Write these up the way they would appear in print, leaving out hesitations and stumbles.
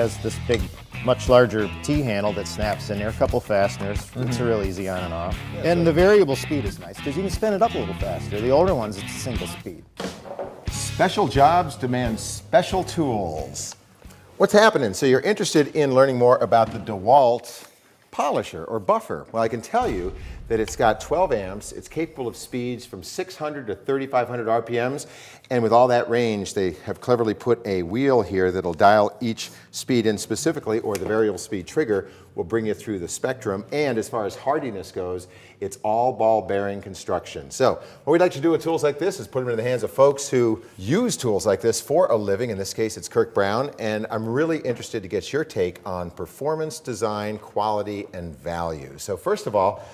Has this big, much larger T-handle that snaps in there, a couple fasteners. It's real easy on and off. And the variable speed is nice because you can spin it up a little faster. The older ones, it's a single speed. Special jobs demand special tools. What's happening? So you're interested in learning more about the DeWalt polisher or buffer. Well, I can tell you that it's got 12 amps, it's capable of speeds from 600 to 3,500 RPMs, and with all that range, they have cleverly put a wheel here that'll dial each speed in specifically, or the variable speed trigger will bring you through the spectrum. And as far as hardiness goes, it's all ball bearing construction. So what we'd like to do with tools like this is put them in the hands of folks who use tools like this for a living. In this case, it's Kirk Brown, and I'm really interested to get your take on performance, design, quality, and value. So first of all,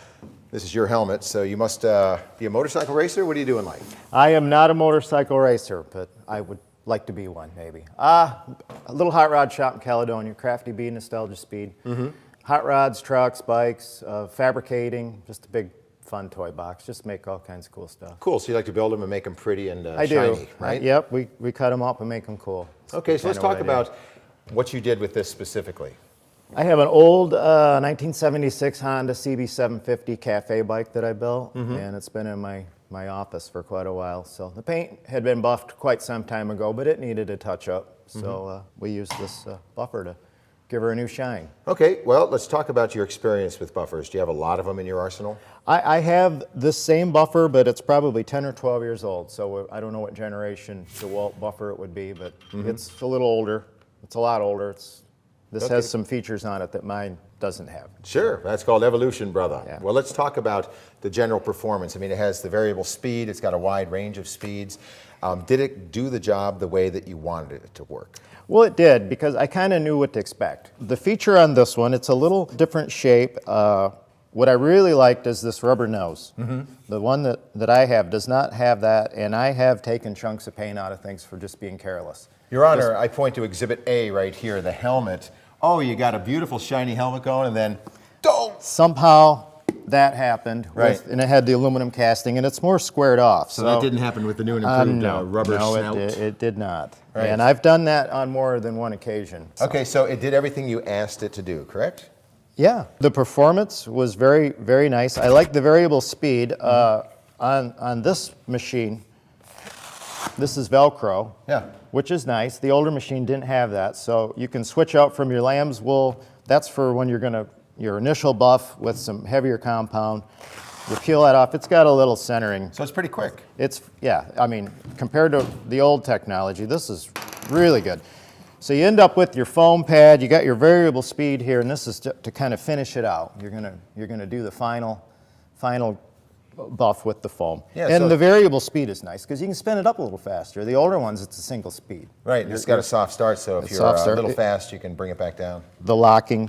this is your helmet, so you must be a motorcycle racer? What do you do in life? I am not a motorcycle racer, but I would like to be one, maybe. A little hot rod shop in Caledonia, Crafty Bee, Nostalgia Speed. Hot rods, trucks, bikes, fabricating, just a big fun toy box. Just make all kinds of cool stuff. Cool, so you like to build them and make them pretty and I shiny, do. right? Yep, we cut them up and make them cool. Okay, so let's talk about what you did with this specifically. I have an old 1976 Honda CB750 cafe bike that I built, and it's been in my office for quite a while. So the paint had been buffed quite some time ago, but it needed a touch-up. So we used this buffer to give her a new shine. Okay, well, let's talk about your experience with buffers. Do you have a lot of them in your arsenal? I have this same buffer, but it's probably 10 or 12 years old. So I don't know what generation DeWalt buffer it would be, but it's a little older. It's a lot older. This has some features on it that mine doesn't have. Sure, that's called evolution, brother. Yeah. Well, let's talk about the general performance. I mean, it has the variable speed, it's got a wide range of speeds. Did it do the job the way that you wanted it to work? Well, it did, because I kind of knew what to expect. The feature on this one, it's a little different shape. What I really liked is this rubber nose. The one that I have does not have that, and I have taken chunks of paint out of things for just being careless. Your Honor, I point to Exhibit A right here, the helmet. Oh, you got a beautiful shiny helmet going, and then, don't! Somehow that happened, right? And it had the aluminum casting, and it's more squared off. So that didn't happen with the new and improved rubber snout? No, it did not. Right. And I've done that on more than one occasion. So. Okay, so it did everything you asked it to do, correct? Yeah, the performance was very, very nice. I like the variable speed. On this machine, this is Velcro, which is nice. The older machine didn't have that, so you can switch out from your lamb's wool. That's for when you're gonna, your initial buff with some heavier compound. You peel that off, it's got a little centering. So it's pretty quick. Yeah, I mean, compared to the old technology, this is really good. So you end up with your foam pad, you got your variable speed here, and this is to kind of finish it out. You're gonna do the final buff with the foam. Yeah, and the variable speed is nice because you can spin it up a little faster. The older ones, it's a single speed. Right, it's got a soft start, so if you're a little fast, you can bring it back down. The locking,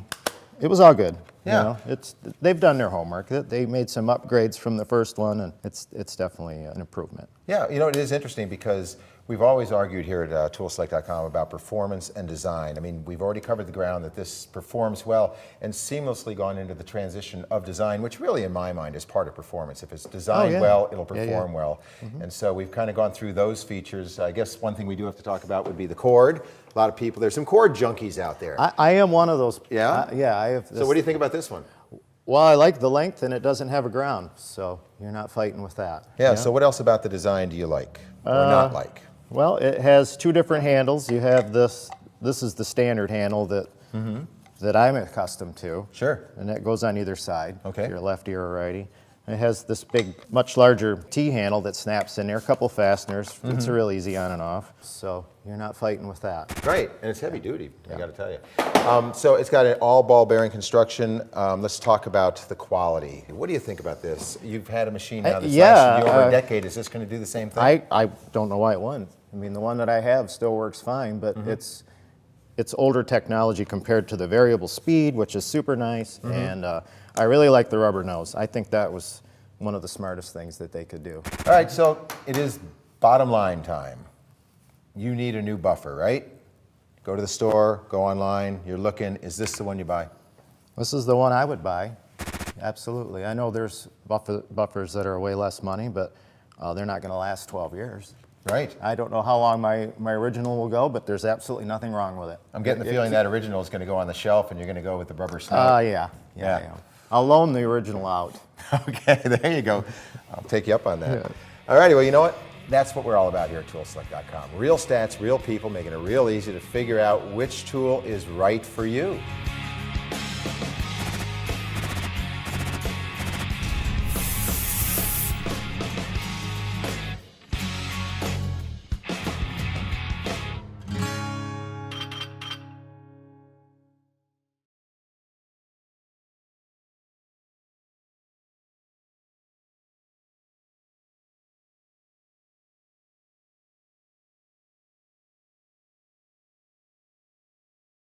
it was all good. Yeah. You know, they've done their homework. They made some upgrades from the first one, and it's definitely an improvement. Yeah, you know, it is interesting because we've always argued here at toolselect.com about performance and design. I mean, we've already covered the ground that this performs well and seamlessly gone into the transition of design, which really, in my mind, is part of performance. If it's designed well, it'll perform well. And so we've kind of gone through those features. I guess one thing we do have to talk about would be the cord. A lot of people, there's some cord junkies out there. I am one of those. Yeah? Yeah, I have. So what do you think about this one? Well, I like the length, and it doesn't have a ground, so you're not fighting with that. Yeah, so what else about the design do you like or not like? Well, it has two different handles. You have this is the standard handle that I'm accustomed to. Sure. And that goes on either side, okay. if you're lefty or righty. It has this big, much larger T-handle that snaps in there, a couple fasteners. It's real easy on and off, so you're not fighting with that. Right, and it's heavy duty, I gotta tell you. So it's got an all ball bearing construction. Let's talk about the quality. What do you think about this? You've had a machine now that's lasted you over a decade. Is this gonna do the same thing? I don't know why it wouldn't. I mean, the one that I have still works fine, but it's older technology compared to the variable speed, which is super nice, and I really like the rubber nose. I think that was one of the smartest things that they could do. All right, so it is bottom line time. You need a new buffer, right? Go to the store, go online, you're looking, is this the one you buy? This is the one I would buy, absolutely. I know there's buffers that are way less money, but they're not gonna last 12 years. Right. I don't know how long my original will go, but there's absolutely nothing wrong with it. I'm getting the feeling that original is going to go on the shelf and you're going to go with the rubber snout. Yeah. I'll loan the original out. Okay, there you go. I'll take you up on that. All righty, well, you know what? That's what we're all about here at toolselect.com. Real stats, real people, making it real easy to figure out which tool is right for you.